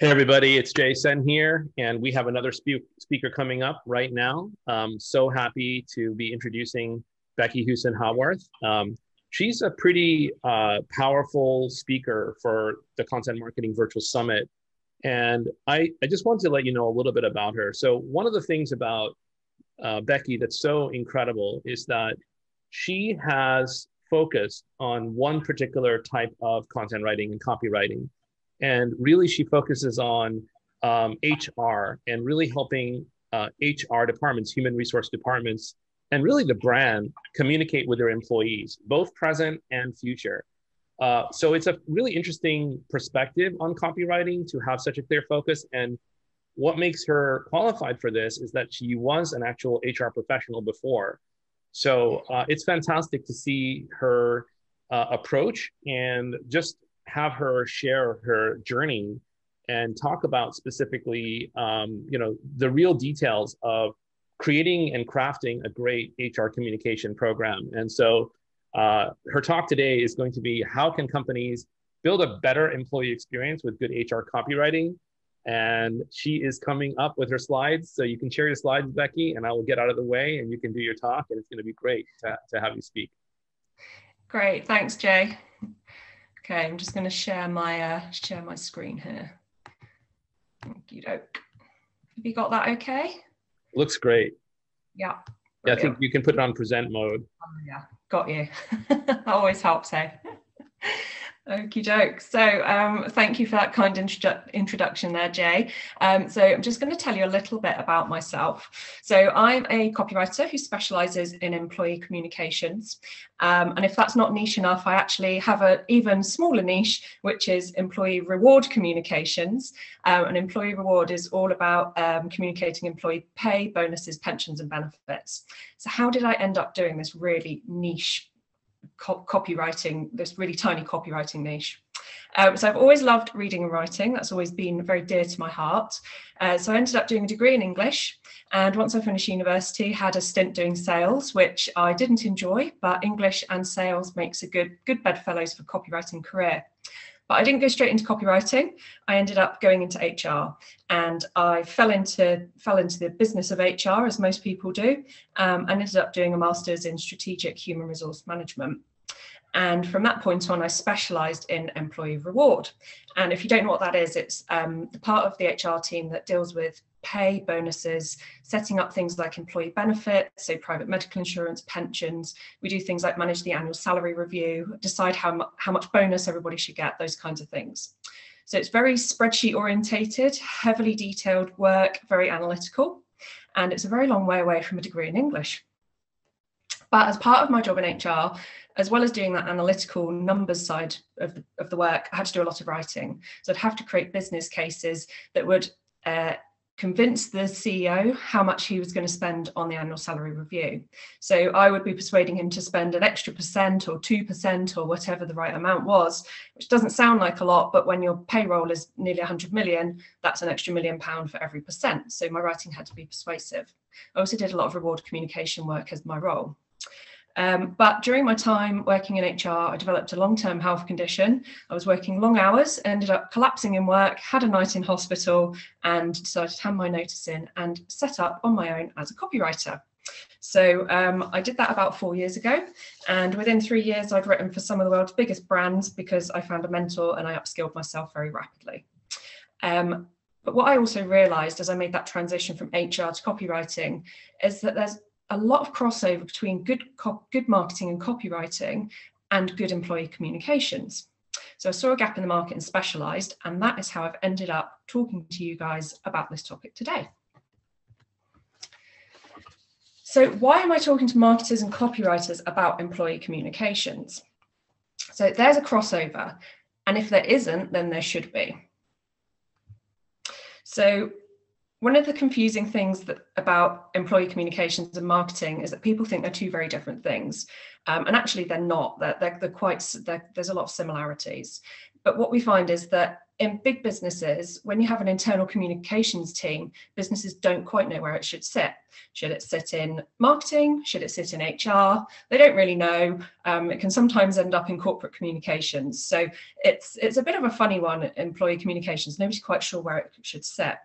Hey everybody, it's Jason here, and we have another speaker coming up right now. So happy to be introducing Becky Houston Haworth. She's a pretty powerful speaker for the Content Marketing Virtual Summit, and I just wanted to let you know a little bit about her. So one of the things about Becky that's so incredible is that she has focused on one particular type of content writing and copywriting. And really, she focuses on HR and really helping HR departments, human resource departments, and really the brand communicate with their employees, both present and future. So it's a really interesting perspective on copywriting to have such a clear focus. And what makes her qualified for this is that she was an actual HR professional before. So it's fantastic to see her approach and just have her share her journey and talk about specifically, the real details of creating and crafting a great HR communication program. And so her talk today is going to be how can companies build a better employee experience with good HR copywriting? And she is coming up with her slides. So you can share your slides, Becky, and I will get out of the way and you can do your talk. And it's going to be great to have you speak. Great. Thanks, Jay. Okay, I'm just going to share my screen here. Thank you, doke. Have you got that okay? Looks great. Yeah. Yeah, I think you can put it on present mode. Oh, yeah, got you. That always helps, hey? Okie doke. So thank you for that kind introduction there, Jay. So I'm just going to tell you a little bit about myself. So I'm a copywriter who specialises in employee communications. And if that's not niche enough, I actually have an even smaller niche, which is employee reward communications. And employee reward is all about communicating employee pay, bonuses, pensions and benefits. So how did I end up doing this really niche copywriting, this really tiny copywriting niche? So I've always loved reading and writing. That's always been very dear to my heart. So I ended up doing a degree in English. And once I finished university, had a stint doing sales, which I didn't enjoy, but English and sales makes a good bedfellows for copywriting career. But I didn't go straight into copywriting. I ended up going into HR, and I fell into the business of HR, as most people do, and ended up doing a master's in strategic human resource management. And from that point on, I specialised in employee reward. And if you don't know what that is, it's the part of the HR team that deals with pay, bonuses, setting up things like employee benefits, so private medical insurance, pensions. We do things like manage the annual salary review, decide how much bonus everybody should get, those kinds of things. So it's very spreadsheet orientated, heavily detailed work, very analytical, and it's a very long way away from a degree in English. But as part of my job in HR, as well as doing that analytical numbers side of the work, I had to do a lot of writing. So I'd have to create business cases that would convince the CEO how much he was going to spend on the annual salary review. So I would be persuading him to spend an extra % or 2% or whatever the right amount was, which doesn't sound like a lot, but when your payroll is nearly 100 million, that's an extra £1 million for every %. So my writing had to be persuasive. I also did a lot of reward communication work as my role. But during my time working in HR, I developed a long-term health condition. I was working long hours, ended up collapsing in work, had a night in hospital, and decided to hand my notice in and set up on my own as a copywriter. So I did that about 4 years ago. And within 3 years, I'd written for some of the world's biggest brands because I found a mentor and I upskilled myself very rapidly. But what I also realized as I made that transition from HR to copywriting is that there's a lot of crossover between good marketing and copywriting and good employee communications. So I saw a gap in the market and specialized, and that is how I've ended up talking to you guys about this topic today. So why am I talking to marketers and copywriters about employee communications? So there's a crossover, and if there isn't, then there should be. So one of the confusing things about employee communications and marketing is that people think they're two very different things. And actually they're not. There's a lot of similarities. But what we find is that in big businesses, when you have an internal communications team, businesses don't quite know where it should sit. Should it sit in marketing? Should it sit in HR? They don't really know. It can sometimes end up in corporate communications. So it's a bit of a funny one, employee communications. Nobody's quite sure where it should sit.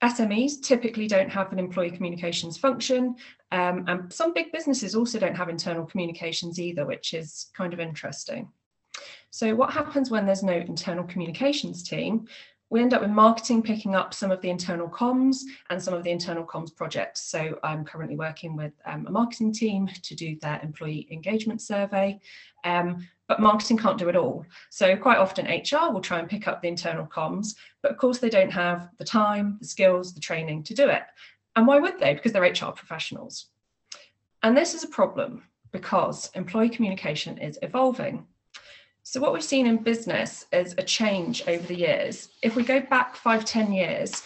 SMEs typically don't have an employee communications function, and some big businesses also don't have internal communications either, which is kind of interesting. So what happens when there's no internal communications team? We end up with marketing picking up some of the internal comms and some of the internal comms projects. So I'm currently working with a marketing team to do their employee engagement survey, but marketing can't do it all. So quite often HR will try and pick up the internal comms, but of course they don't have the time, the skills, the training to do it. And why would they? Because they're HR professionals. And this is a problem because employee communication is evolving. So what we've seen in business is a change over the years. If we go back 5-10 years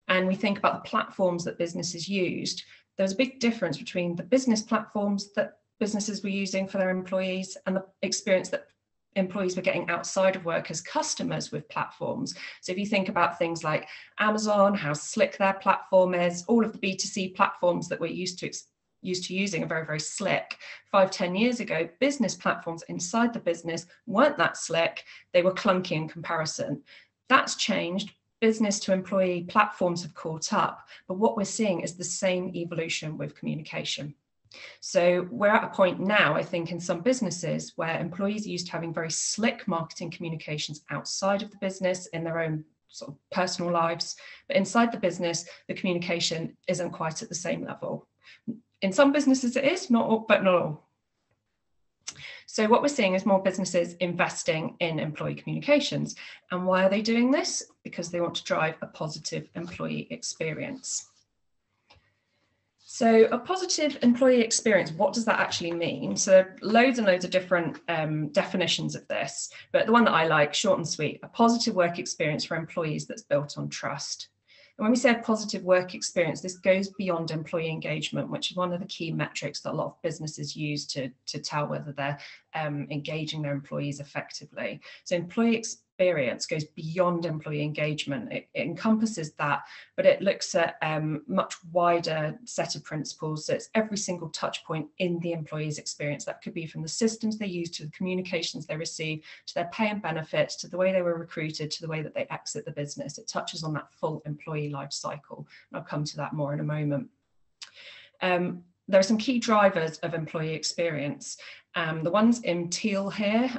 and we think about the platforms that businesses used, there was a big difference between the business platforms that businesses were using for their employees and the experience that employees were getting outside of work as customers with platforms. So if you think about things like Amazon, how slick their platform is, all of the B2C platforms that we're used to using are very, very slick. 5-10 years ago, business platforms inside the business weren't that slick. They were clunky in comparison. That's changed. Business to employee platforms have caught up, but what we're seeing is the same evolution with communication. So we're at a point now, I think, in some businesses where employees are used to having very slick marketing communications outside of the business in their own sort of personal lives, but inside the business, the communication isn't quite at the same level. In some businesses it is, not all, but not all. So what we're seeing is more businesses investing in employee communications. And why are they doing this? Because they want to drive a positive employee experience. So a positive employee experience, what does that actually mean? So loads and loads of different definitions of this, but the one that I like, short and sweet, a positive work experience for employees that's built on trust. And when we say a positive work experience, this goes beyond employee engagement, which is one of the key metrics that a lot of businesses use to tell whether they're engaging their employees effectively. So employee experience goes beyond employee engagement. It encompasses that, but it looks at much wider set of principles. So it's every single touch point in the employee's experience. That could be from the systems they use to the communications they receive, to their pay and benefits, to the way they were recruited, to the way that they exit the business. It touches on that full employee life cycle. And I'll come to that more in a moment. There are some key drivers of employee experience. The ones in teal here,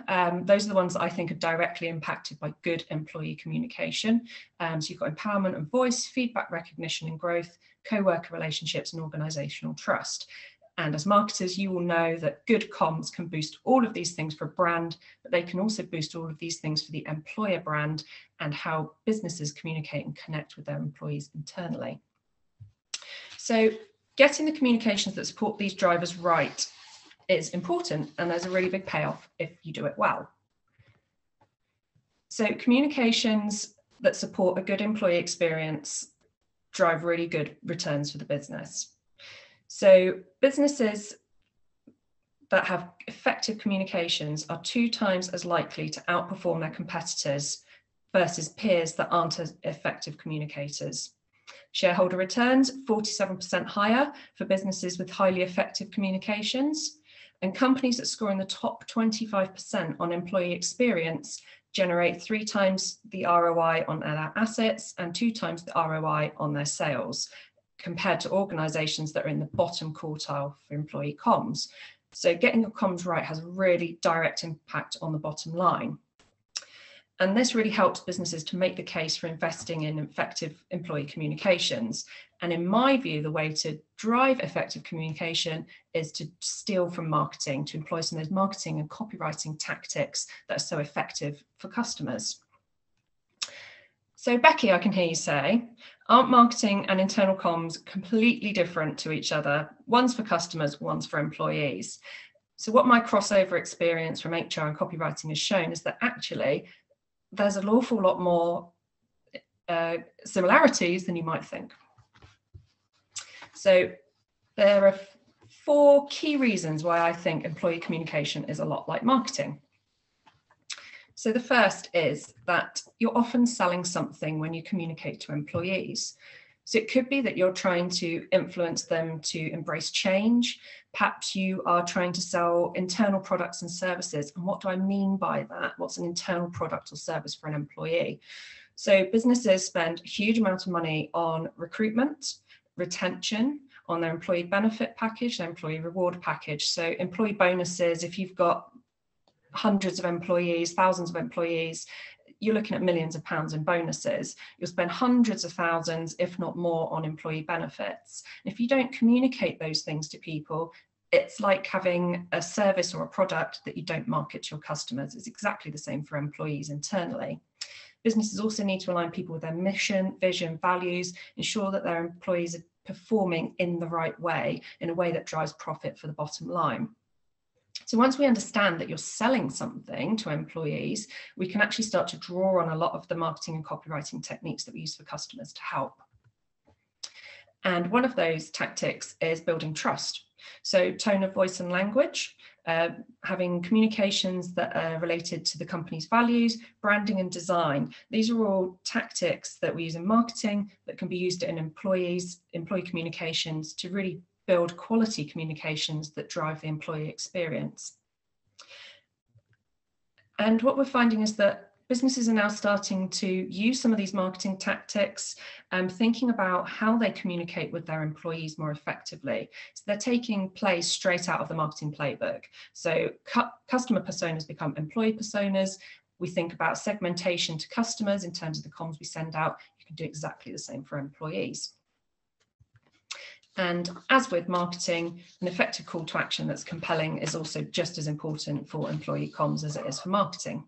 those are the ones that I think are directly impacted by good employee communication. So you've got empowerment and voice, feedback, recognition and growth, co-worker relationships and organizational trust. And as marketers, you will know that good comms can boost all of these things for a brand, but they can also boost all of these things for the employer brand and how businesses communicate and connect with their employees internally. So getting the communications that support these drivers right is important, and there's a really big payoff if you do it well. So communications that support a good employee experience drive really good returns for the business. So businesses that have effective communications are 2 times as likely to outperform their competitors versus peers that aren't as effective communicators. Shareholder returns, 47% higher for businesses with highly effective communications. And companies that score in the top 25% on employee experience generate 3 times the ROI on their assets and 2 times the ROI on their sales, compared to organizations that are in the bottom quartile for employee comms. So getting your comms right has a really direct impact on the bottom line. And this really helps businesses to make the case for investing in effective employee communications. And in my view, the way to drive effective communication is to steal from marketing, to employ some of those marketing and copywriting tactics that are so effective for customers. So Becky, I can hear you say, aren't marketing and internal comms completely different to each other? One's for customers, one's for employees. So what my crossover experience from HR and copywriting has shown is that actually there's an awful lot more similarities than you might think. So there are 4 key reasons why I think employee communication is a lot like marketing. So the first is that you're often selling something when you communicate to employees. So it could be that you're trying to influence them to embrace change. Perhaps you are trying to sell internal products and services. And what do I mean by that? What's an internal product or service for an employee? So businesses spend a huge amount of money on recruitment, retention, on their employee benefit package, their employee reward package. So employee bonuses, if you've got hundreds of employees, thousands of employees, you're looking at millions of pounds in bonuses. You'll spend hundreds of thousands, if not more, on employee benefits. And if you don't communicate those things to people, it's like having a service or a product that you don't market to your customers. It's exactly the same for employees internally. Businesses also need to align people with their mission, vision, values, ensure that their employees are performing in the right way, in a way that drives profit for the bottom line. So once we understand that you're selling something to employees, we can actually start to draw on a lot of the marketing and copywriting techniques that we use for customers to help. And one of those tactics is building trust. So tone of voice and language, having communications that are related to the company's values, branding and design. These are all tactics that we use in marketing that can be used in employee communications to really build quality communications that drive the employee experience. And what we're finding is that businesses are now starting to use some of these marketing tactics, thinking about how they communicate with their employees more effectively. So they're taking plays straight out of the marketing playbook. So customer personas become employee personas. We think about segmentation to customers in terms of the comms we send out. You can do exactly the same for employees. And as with marketing, an effective call to action that's compelling is also just as important for employee comms as it is for marketing.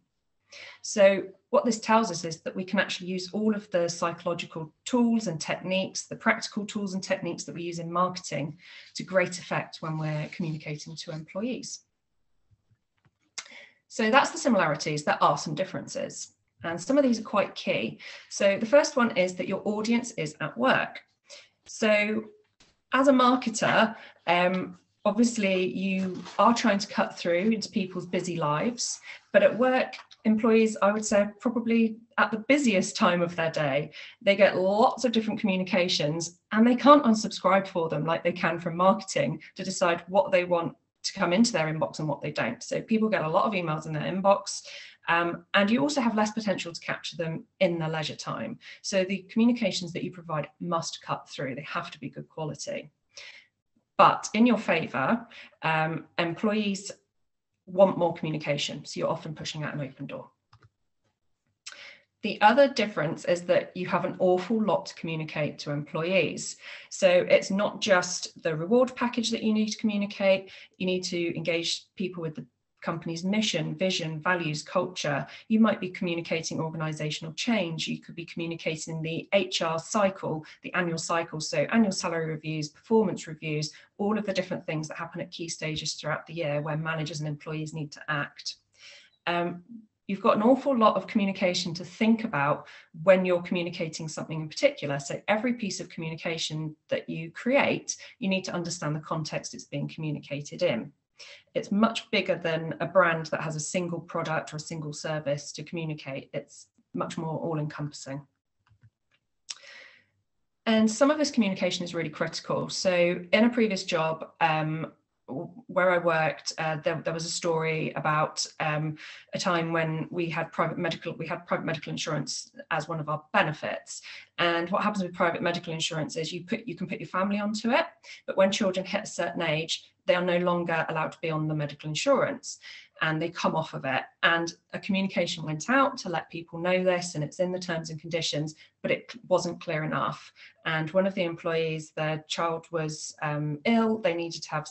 So what this tells us is that we can actually use all of the psychological tools and techniques, the practical tools and techniques that we use in marketing to great effect when we're communicating to employees. So that's the similarities. There are some differences, and some of these are quite key. So the first one is that your audience is at work. So as a marketer, obviously you are trying to cut through into people's busy lives, but at work, employees, I would say, are probably at the busiest time of their day. They get lots of different communications and they can't unsubscribe for them like they can from marketing to decide what they want to come into their inbox and what they don't. So people get a lot of emails in their inbox, and you also have less potential to capture them in their leisure time. So the communications that you provide must cut through. They have to be good quality. But in your favor, employees want more communication. So you're often pushing out an open door. The other difference is that you have an awful lot to communicate to employees. So it's not just the reward package that you need to communicate. You need to engage people with the company's mission, vision, values, culture. You might be communicating organizational change. You could be communicating the HR cycle, the annual cycle. So annual salary reviews, performance reviews, all of the different things that happen at key stages throughout the year where managers and employees need to act. You've got an awful lot of communication to think about when you're communicating something in particular. So every piece of communication that you create, you need to understand the context it's being communicated in. It's much bigger than a brand that has a single product or a single service to communicate. It's much more all-encompassing. And some of this communication is really critical. So in a previous job, where I worked, there was a story about a time when we had private medical insurance as one of our benefits. And what happens with private medical insurance is you can put your family onto it, but when children hit a certain age, they are no longer allowed to be on the medical insurance and they come off of it. And a communication went out to let people know this, and it's in the terms and conditions, but it wasn't clear enough. And one of the employees, their child was ill, they needed to have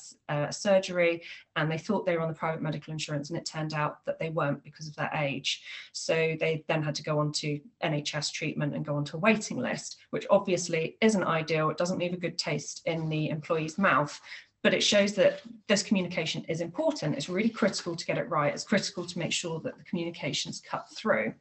surgery, and they thought they were on the private medical insurance, and it turned out that they weren't because of their age. So they then had to go on to NHS treatment and go onto a waiting list, which obviously isn't ideal. It doesn't leave a good taste in the employee's mouth. But it shows that this communication is important. It's really critical to get it right. It's critical to make sure that the communications cut through.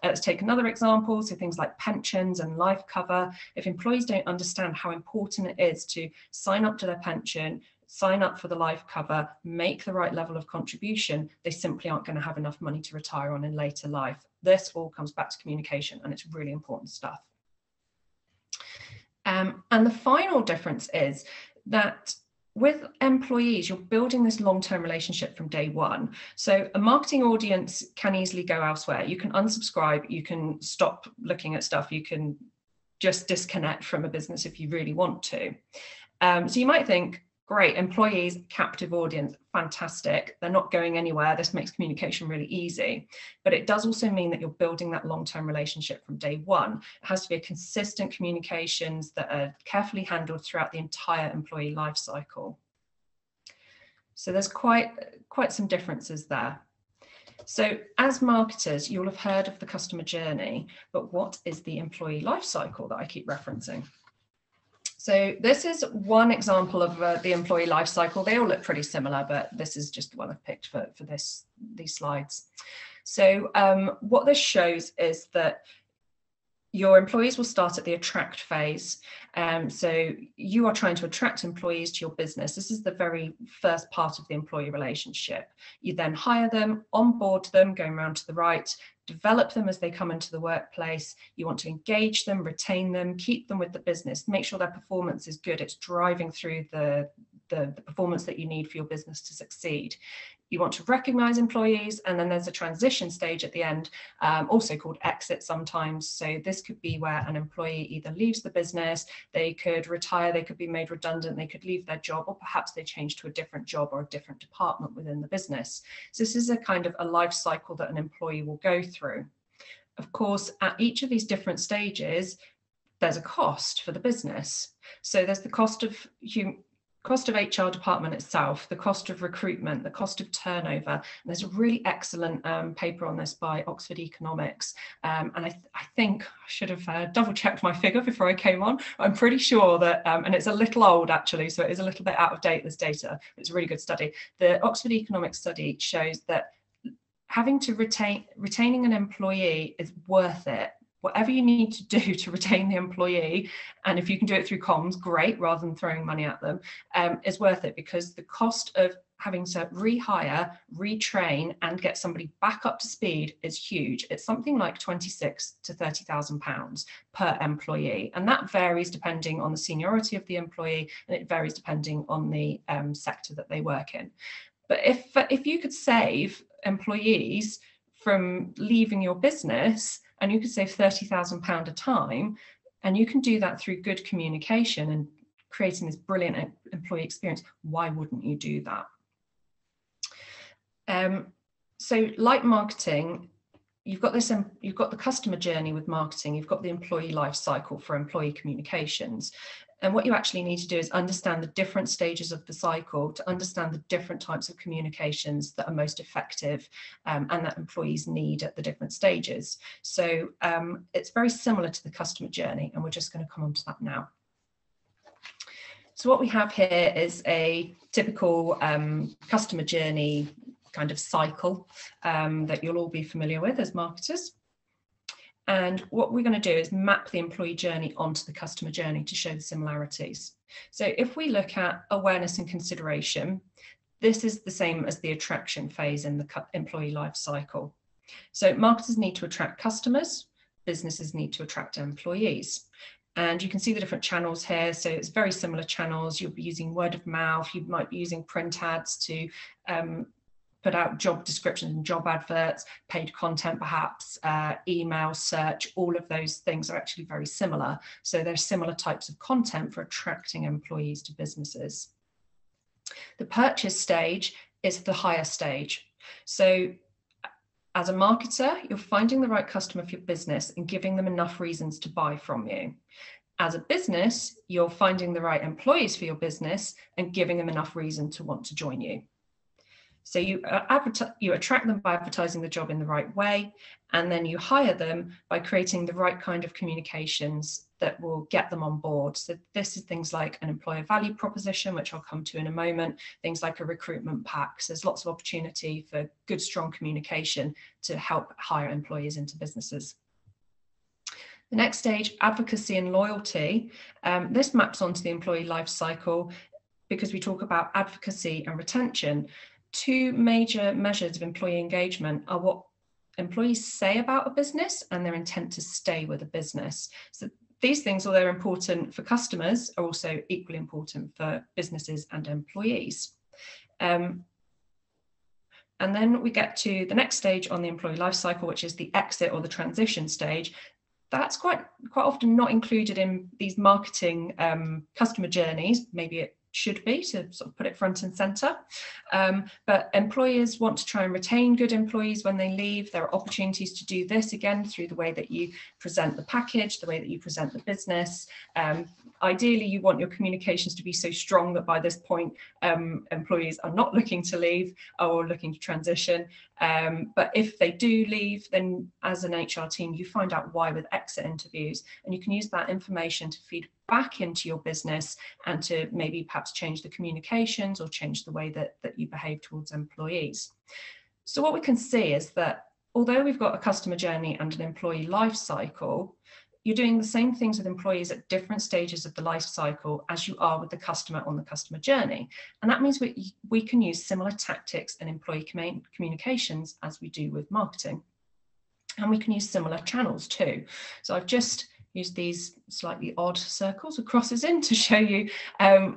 Let's take another example. So things like pensions and life cover. If employees don't understand how important it is to sign up to their pension, sign up for the life cover, make the right level of contribution, they simply aren't going to have enough money to retire on in later life. This all comes back to communication, and it's really important stuff. And the final difference is that with employees, you're building this long-term relationship from day one. So a marketing audience can easily go elsewhere. You can unsubscribe, you can stop looking at stuff, you can just disconnect from a business if you really want to. So you might think, great, employees, captive audience, fantastic. They're not going anywhere. This makes communication really easy. But it does also mean that you're building that long-term relationship from day one. It has to be a consistent communications that are carefully handled throughout the entire employee life cycle. So there's quite some differences there. So as marketers, you'll have heard of the customer journey, but what is the employee life cycle that I keep referencing? So this is one example of the employee life cycle. They all look pretty similar, but this is just one I've picked for these slides. So what this shows is that your employees will start at the attract phase. So you are trying to attract employees to your business. This is the very first part of the employee relationship. You then hire them, onboard them, going around to the right, develop them as they come into the workplace. You want to engage them, retain them, keep them with the business, make sure their performance is good. It's driving through the performance that you need for your business to succeed. You want to recognize employees, and then there's a transition stage at the end, also called exit sometimes. So this could be where an employee either leaves the business, they could retire, they could be made redundant, they could leave their job, or perhaps they change to a different job or a different department within the business. So this is a kind of a life cycle that an employee will go through. Of course, at each of these different stages, there's a cost for the business. So there's the cost of HR department itself, the cost of recruitment, the cost of turnover. And there's a really excellent paper on this by Oxford Economics. And I think I should have double checked my figure before I came on. I'm pretty sure that, and it's a little old actually, so it is a little bit out of date, this data. It's a really good study. The Oxford Economics study shows that having to retaining an employee is worth it. Whatever you need to do to retain the employee, and if you can do it through comms, great, rather than throwing money at them, is worth it, because the cost of having to rehire, retrain, and get somebody back up to speed is huge. It's something like £26,000 to £30,000 per employee, and that varies depending on the seniority of the employee, and it varies depending on the sector that they work in. But if you could save employees from leaving your business, and you could save £30,000 a time, and you can do that through good communication and creating this brilliant employee experience, why wouldn't you do that? So like marketing, you've got the customer journey with marketing, you've got the employee life cycle for employee communications. And what you actually need to do is understand the different stages of the cycle to understand the different types of communications that are most effective and that employees need at the different stages. So it's very similar to the customer journey, and we're just going to come on to that now. So what we have here is a typical customer journey kind of cycle that you'll all be familiar with as marketers. And what we're going to do is map the employee journey onto the customer journey to show the similarities. So if we look at awareness and consideration, this is the same as the attraction phase in the employee life cycle. So marketers need to attract customers, businesses need to attract employees. And you can see the different channels here. So it's very similar channels. You'll be using word of mouth, you might be using print ads to put out job descriptions and job adverts, paid content perhaps, email, search, all of those things are actually very similar. So there's similar types of content for attracting employees to businesses. The purchase stage is the higher stage. So as a marketer, you're finding the right customer for your business and giving them enough reasons to buy from you. As a business, you're finding the right employees for your business and giving them enough reason to want to join you. So you attract them by advertising the job in the right way, and then you hire them by creating the right kind of communications that will get them on board. So this is things like an employer value proposition, which I'll come to in a moment, things like a recruitment pack. So there's lots of opportunity for good, strong communication to help hire employees into businesses. The next stage, advocacy and loyalty. This maps onto the employee life cycle, because we talk about advocacy and retention, two major measures of employee engagement are what employees say about a business and their intent to stay with a business. So these things, although important for customers, are also equally important for businesses and employees. And then we get to the next stage on the employee life cycle, which is the exit or the transition stage. That's quite often not included in these marketing customer journeys. Maybe it should be, to sort of put it front and center. But employers want to try and retain good employees when they leave. There are opportunities to do this, again, through the way that you present the package, the way that you present the business. Ideally, you want your communications to be so strong that by this point, employees are not looking to leave or looking to transition. But if they do leave, then as an HR team, you find out why with exit interviews, and you can use that information to feed back into your business and to maybe perhaps change the communications or change the way that you behave towards employees. So what we can see is that although we've got a customer journey and an employee life cycle, you're doing the same things with employees at different stages of the life cycle as you are with the customer on the customer journey. And that means we can use similar tactics in employee communications as we do with marketing. And we can use similar channels too. So I've just used these slightly odd circles or crosses in to show you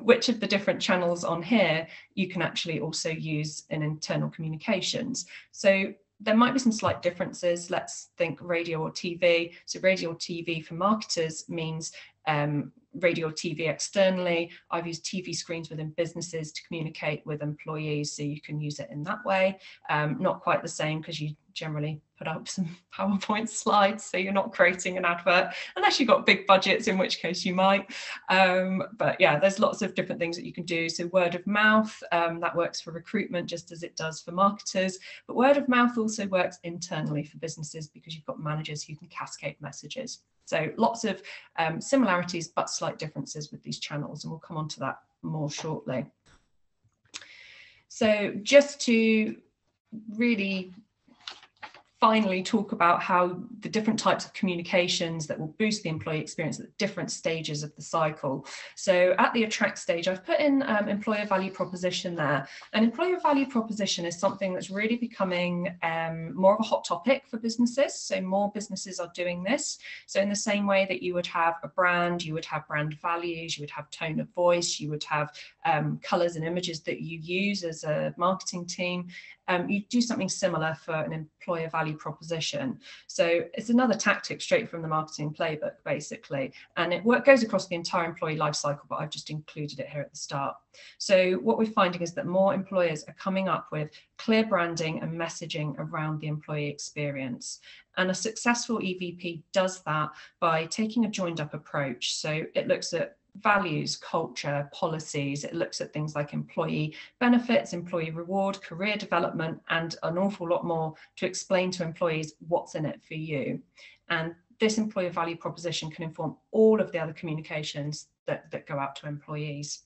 which of the different channels on here you can actually also use in internal communications. So there might be some slight differences. Let's think radio or TV. So radio or TV for marketers means radio or TV externally. I've used TV screens within businesses to communicate with employees, so you can use it in that way. Not quite the same, because you generally put up some PowerPoint slides, so you're not creating an advert, unless you've got big budgets, in which case you might. But yeah, there's lots of different things that you can do. So word of mouth, that works for recruitment just as it does for marketers. But word of mouth also works internally for businesses, because you've got managers who can cascade messages. So lots of similarities, but slight differences with these channels, and we'll come on to that more shortly. So just to really finally talk about how the different types of communications that will boost the employee experience at different stages of the cycle. So at the attract stage, I've put in employer value proposition there. And employer value proposition is something that's really becoming more of a hot topic for businesses. So more businesses are doing this. So in the same way that you would have a brand, you would have brand values, you would have tone of voice, you would have colors and images that you use as a marketing team. You do something similar for an employer value proposition. So it's another tactic straight from the marketing playbook, basically. And it goes across the entire employee life cycle, but I've just included it here at the start. So what we're finding is that more employers are coming up with clear branding and messaging around the employee experience. And a successful EVP does that by taking a joined up approach. So it looks at values, culture, policies. It looks at things like employee benefits, employee reward, career development, and an awful lot more to explain to employees what's in it for you. And this employer value proposition can inform all of the other communications that go out to employees.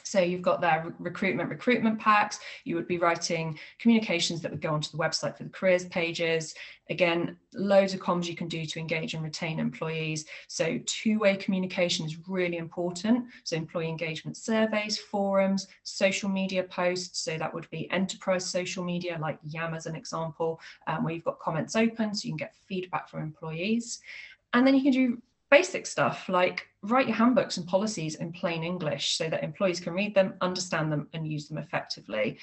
So you've got their recruitment packs. You would be writing communications that would go onto the website for the careers pages. Again, loads of comms you can do to engage and retain employees. So two-way communication is really important. So employee engagement surveys, forums, social media posts. So that would be enterprise social media, like Yam as an example, where you've got comments open so you can get feedback from employees. And then you can do basic stuff like write your handbooks and policies in plain English so that employees can read them, understand them, and use them effectively.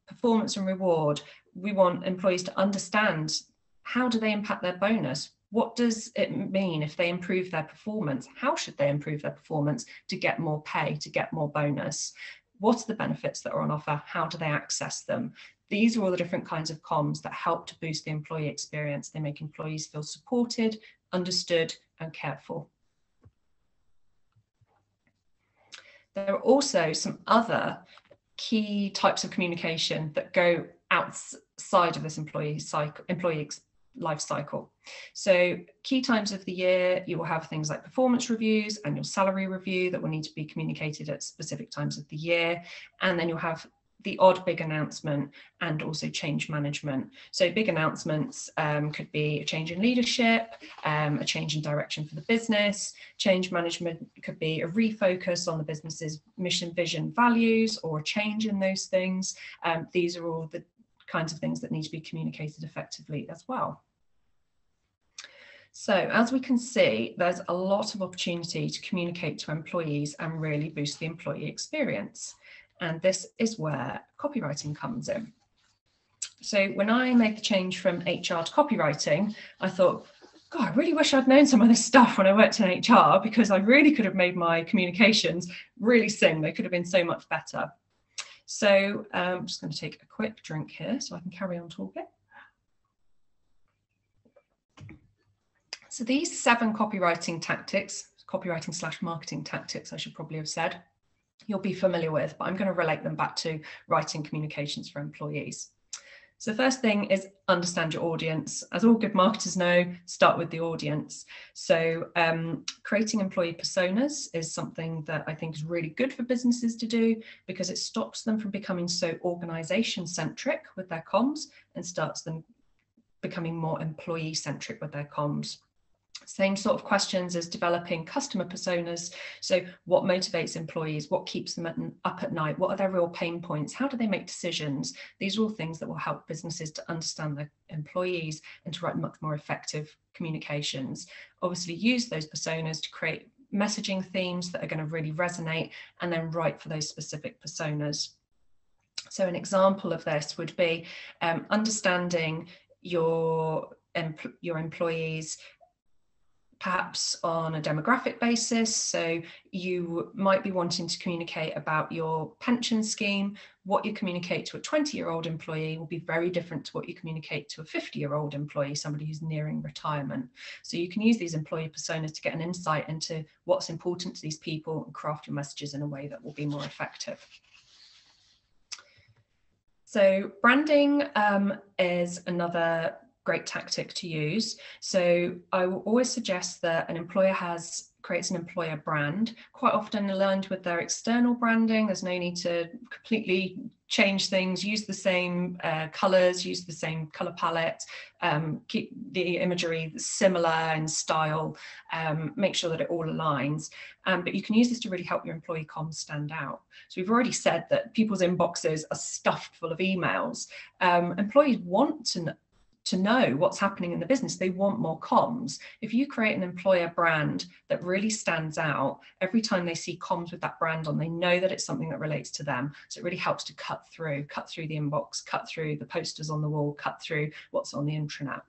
Performance and reward. We want employees to understand, how do they impact their bonus? What does it mean if they improve their performance? How should they improve their performance to get more pay, to get more bonus? What are the benefits that are on offer? How do they access them? These are all the different kinds of comms that help to boost the employee experience. They make employees feel supported, understood, and cared for. There are also some other key types of communication that go outside of this employee life cycle. So key times of the year, you will have things like performance reviews, annual salary review that will need to be communicated at specific times of the year. And then you'll have the odd big announcement, and also change management. So big announcements could be a change in leadership, a change in direction for the business. Change management could be a refocus on the business's mission, vision, values, or a change in those things. These are all the kinds of things that need to be communicated effectively as well. So as we can see, there's a lot of opportunity to communicate to employees and really boost the employee experience. And this is where copywriting comes in. So when I made the change from HR to copywriting, I thought, God, I really wish I'd known some of this stuff when I worked in HR, because I really could have made my communications really sing. They could have been so much better. So I'm just going to take a quick drink here so I can carry on talking. So these 7 copywriting tactics, copywriting/marketing tactics, I should probably have said, you'll be familiar with, but I'm going to relate them back to writing communications for employees. So the first thing is understand your audience. As all good marketers know, start with the audience. So creating employee personas is something that I think is really good for businesses to do, because it stops them from becoming so organization-centric with their comms and starts them becoming more employee-centric with their comms. Same sort of questions as developing customer personas. So what motivates employees? What keeps them up at night? What are their real pain points? How do they make decisions? These are all things that will help businesses to understand their employees and to write much more effective communications. Obviously, use those personas to create messaging themes that are going to really resonate, and then write for those specific personas. So an example of this would be understanding your employees perhaps on a demographic basis. So you might be wanting to communicate about your pension scheme. What you communicate to a 20-year-old employee will be very different to what you communicate to a 50-year-old employee, somebody who's nearing retirement. So you can use these employee personas to get an insight into what's important to these people and craft your messages in a way that will be more effective. So branding is another great tactic to use. So I will always suggest that an employer creates an employer brand, quite often aligned with their external branding. There's no need to completely change things, use the same colors, use the same color palette, keep the imagery similar in style, make sure that it all aligns. But you can use this to really help your employee comms stand out. So we've already said that people's inboxes are stuffed full of emails. Employees want to know what's happening in the business. They want more comms. If you create an employer brand that really stands out, every time they see comms with that brand on, they know that it's something that relates to them. So it really helps to cut through the inbox, cut through the posters on the wall, cut through what's on the intranet.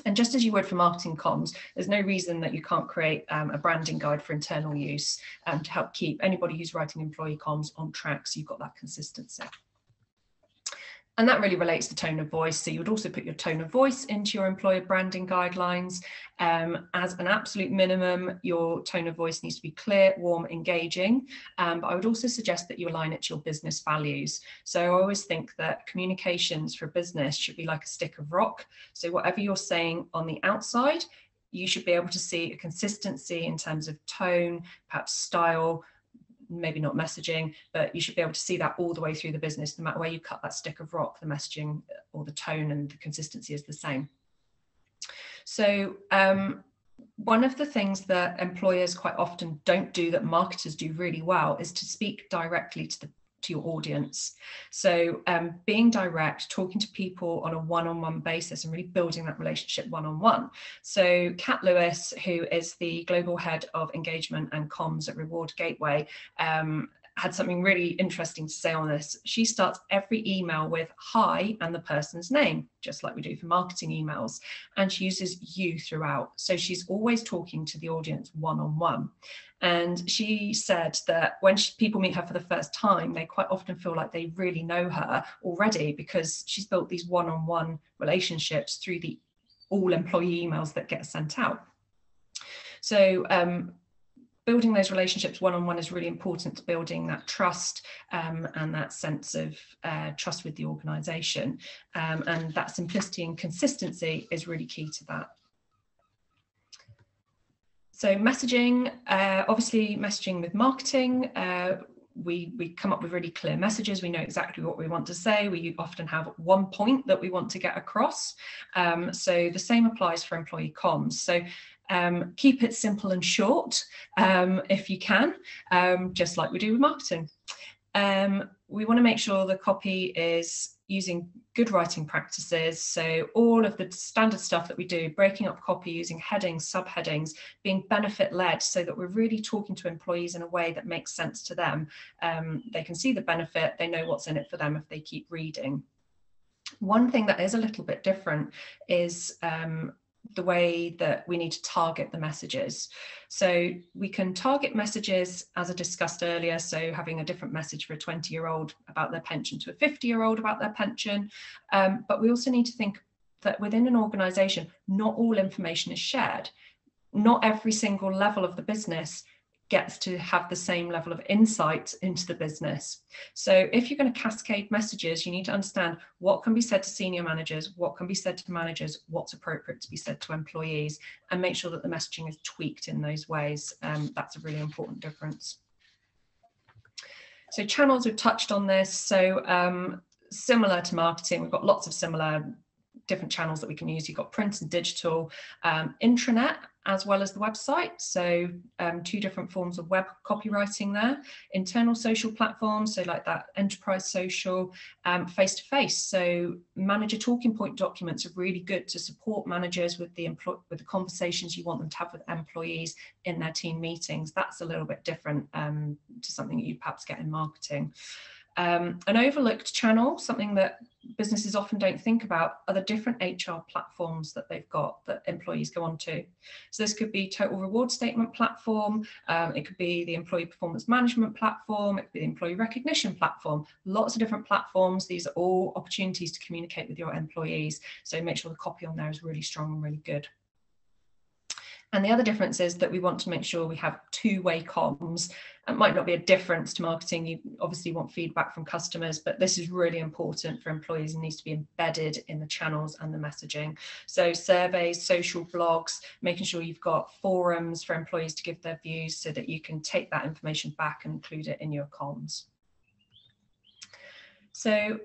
And just as you would for marketing comms, there's no reason that you can't create a branding guide for internal use to help keep anybody who's writing employee comms on track, so you've got that consistency. And that really relates to tone of voice. So you would also put your tone of voice into your employer branding guidelines. As an absolute minimum, your tone of voice needs to be clear, warm, engaging. But I would also suggest that you align it to your business values. So I always think that communications for a business should be like a stick of rock. So whatever you're saying on the outside, you should be able to see a consistency in terms of tone, perhaps style, maybe not messaging, but you should be able to see that all the way through the business. No matter where you cut that stick of rock, the messaging or the tone and the consistency is the same. So one of the things that employers quite often don't do that marketers do really well is to speak directly to your audience. So being direct, talking to people on a one-on-one basis and really building that relationship one-on-one. So Kat Lewis, who is the global head of engagement and comms at Reward Gateway, had something really interesting to say on this. She starts every email with hi and the person's name, just like we do for marketing emails. And she uses you throughout. So she's always talking to the audience one-on-one. And she said that when people meet her for the first time, they quite often feel like they really know her already, because she's built these one-on-one relationships through the all employee emails that get sent out. So building those relationships one-on-one is really important to building that trust and that sense of trust with the organization. And that simplicity and consistency is really key to that. So messaging, obviously messaging with marketing, we come up with really clear messages. We know exactly what we want to say. We often have one point that we want to get across. So the same applies for employee comms. So keep it simple and short if you can, just like we do with marketing. We want to make sure the copy is using good writing practices. So all of the standard stuff that we do, breaking up copy, using headings, subheadings, being benefit led, so that we're really talking to employees in a way that makes sense to them. They can see the benefit, they know what's in it for them if they keep reading. One thing that is a little bit different is the way that we need to target the messages. So we can target messages, as I discussed earlier, so having a different message for a 20-year-old about their pension to a 50-year-old about their pension. But we also need to think that within an organization, not all information is shared. Not every single level of the business gets to have the same level of insight into the business. So if you're going to cascade messages, you need to understand what can be said to senior managers, what can be said to managers, what's appropriate to be said to employees, and make sure that the messaging is tweaked in those ways. That's a really important difference. So channels, we've touched on this. So similar to marketing, we've got lots of similar different channels that we can use. You've got print and digital, intranet, as well as the website. So two different forms of web copywriting there. Internal social platforms, so like that enterprise social, face-to-face. So manager talking point documents are really good to support managers with the conversations you want them to have with employees in their team meetings. That's a little bit different to something that you perhaps get in marketing. An overlooked channel, something that businesses often don't think about, are the different HR platforms that they've got that employees go onto. So this could be total reward statement platform, it could be the employee performance management platform, it could be the employee recognition platform, lots of different platforms. These are all opportunities to communicate with your employees. So make sure the copy on there is really strong and really good. And the other difference is that we want to make sure we have two-way comms. It might not be a difference to marketing. You obviously want feedback from customers, but this is really important for employees and needs to be embedded in the channels and the messaging. So surveys, social blogs, making sure you've got forums for employees to give their views so that you can take that information back and include it in your comms. So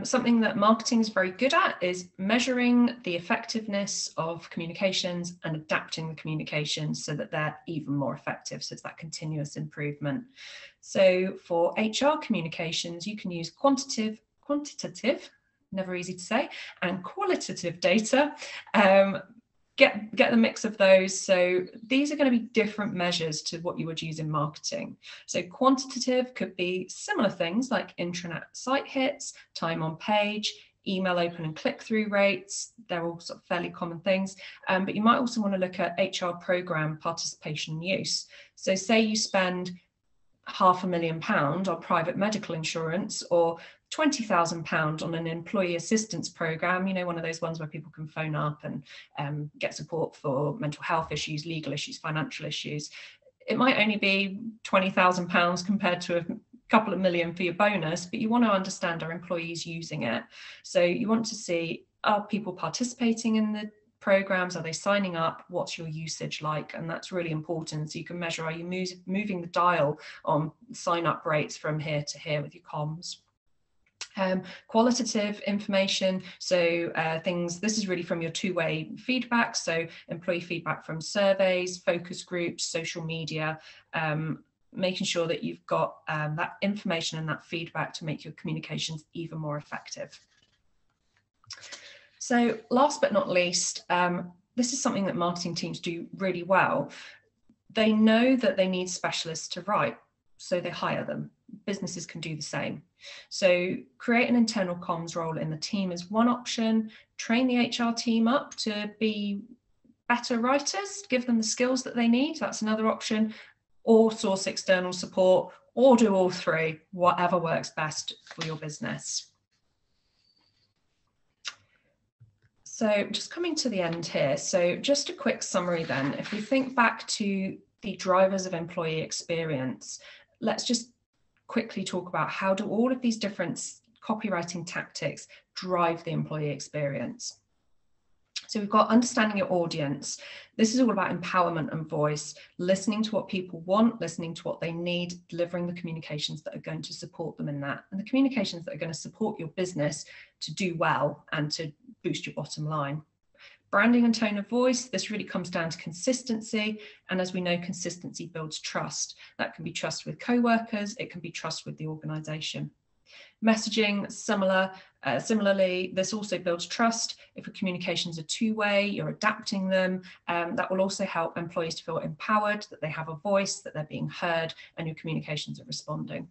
something that marketing is very good at is measuring the effectiveness of communications and adapting the communications so that they're even more effective. So it's that continuous improvement. So for HR communications, you can use quantitative, never easy to say, and qualitative data. Get the mix of those. So these are going to be different measures to what you would use in marketing. So quantitative could be similar things like intranet site hits, time on page, email open and click-through rates. They're all sort of fairly common things. But you might also want to look at HR program participation and use. So say you spend £500,000 on private medical insurance, or £20,000 on an employee assistance program, you know, one of those ones where people can phone up and get support for mental health issues, legal issues, financial issues. It might only be £20,000 compared to a couple of million for your bonus, but you want to understand, are employees using it? So you want to see, are people participating in the programs? Are they signing up? What's your usage like? And that's really important. So you can measure, are you moving the dial on sign up rates from here to here with your comms? Qualitative information, so this is really from your two-way feedback, so employee feedback from surveys, focus groups, social media, making sure that you've got that information and that feedback to make your communications even more effective. So last but not least, this is something that marketing teams do really well. They know that they need specialists to write, so they hire them. Businesses can do the same. So create an internal comms role in the team is one option. Train the HR team up to be better writers, give them the skills that they need. That's another option. Or source external support, or do all three, whatever works best for your business. So just coming to the end here. So just a quick summary then. If we think back to the drivers of employee experience, let's just quickly talk about how do all of these different copywriting tactics drive the employee experience. So we've got understanding your audience. This is all about empowerment and voice, listening to what people want, listening to what they need, delivering the communications that are going to support them in that, and the communications that are going to support your business to do well and to boost your bottom line. Branding and tone of voice, this really comes down to consistency. And as we know, consistency builds trust. That can be trust with co-workers, it can be trust with the organization. Messaging, similarly, this also builds trust. If your communications are two-way, you're adapting them, that will also help employees to feel empowered, that they have a voice, that they're being heard, and your communications are responding.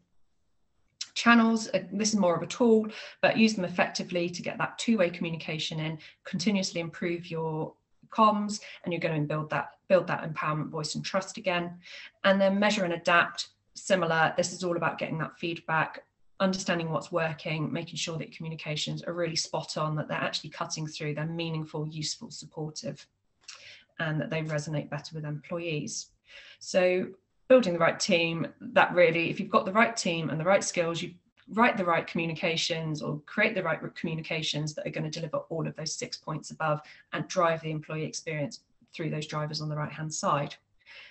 Channels, this is more of a tool, but use them effectively to get that two-way communication in, continuously improve your comms, and you're going to build that empowerment, voice, and trust again. And then measure and adapt, similar. This is all about getting that feedback, understanding what's working, making sure that communications are really spot on, that they're actually cutting through, they're meaningful, useful, supportive, and that they resonate better with employees. So building the right team, that really, if you've got the right team and the right skills, you write the right communications or create the right communications that are going to deliver all of those 6 points above and drive the employee experience through those drivers on the right-hand side.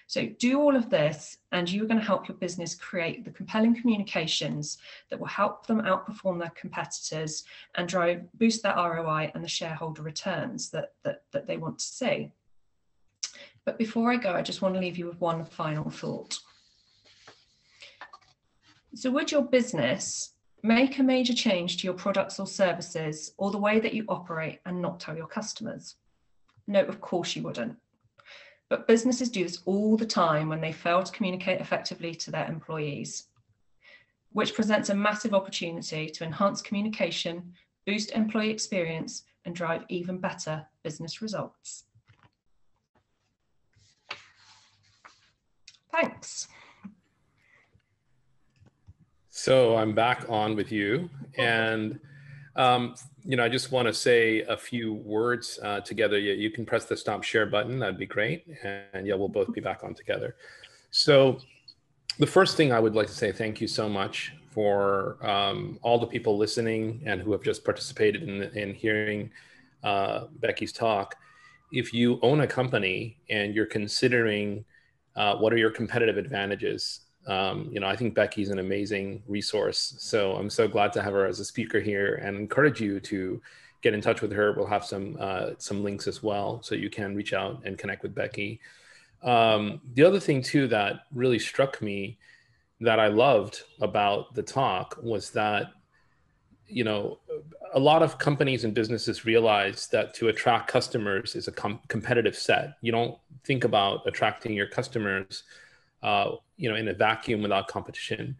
So do all of this, and you're going to help your business create the compelling communications that will help them outperform their competitors and boost their ROI and the shareholder returns that they want to see. But before I go, I just want to leave you with one final thought. So would your business make a major change to your products or services or the way that you operate and not tell your customers? No, of course you wouldn't. But businesses do this all the time when they fail to communicate effectively to their employees, which presents a massive opportunity to enhance communication, boost employee experience, and drive even better business results. Thanks. So I'm back on with you, and I just want to say a few words together. You can press the stop share button. That'd be great. And yeah, we'll both be back on together. So the first thing I would like to say, thank you so much for all the people listening and who have just participated in hearing Becky's talk. If you own a company and you're considering what are your competitive advantages, I think Becky's an amazing resource. So I'm so glad to have her as a speaker here and encourage you to get in touch with her. We'll have some links as well, so you can reach out and connect with Becky. The other thing too that really struck me that I loved about the talk was that, a lot of companies and businesses realize that to attract customers is a competitive set. You don't think about attracting your customers in a vacuum without competition.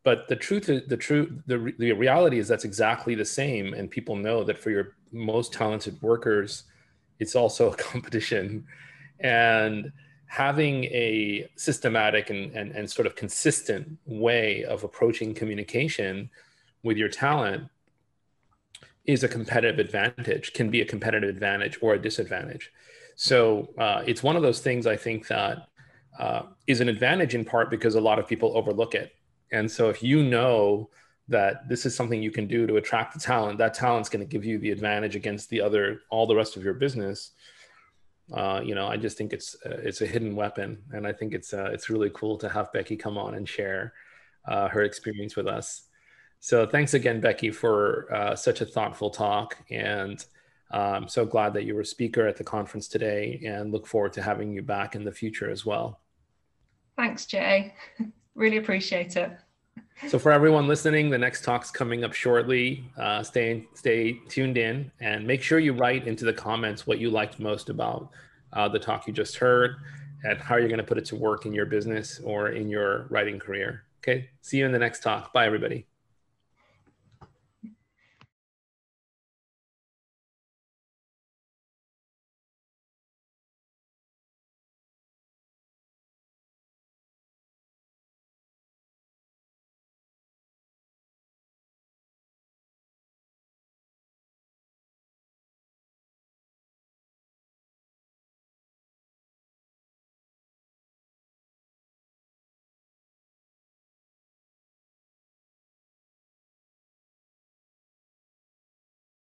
But the reality is that's exactly the same. And people know that for your most talented workers, it's also a competition. And having a systematic and sort of consistent way of approaching communication with your talent is a competitive advantage, can be a competitive advantage or a disadvantage. So it's one of those things I think that is an advantage in part because a lot of people overlook it. And so if you know that this is something you can do to attract the talent, that talent's going to give you the advantage against all the rest of your business. I just think it's a hidden weapon. And I think it's really cool to have Becky come on and share her experience with us. So thanks again, Becky, for such a thoughtful talk. And I'm so glad that you were a speaker at the conference today and look forward to having you back in the future as well. Thanks, Jay. Really appreciate it. So for everyone listening, the next talk's coming up shortly. Stay tuned in and make sure you write into the comments what you liked most about the talk you just heard and how you're going to put it to work in your business or in your writing career. Okay, see you in the next talk. Bye, everybody.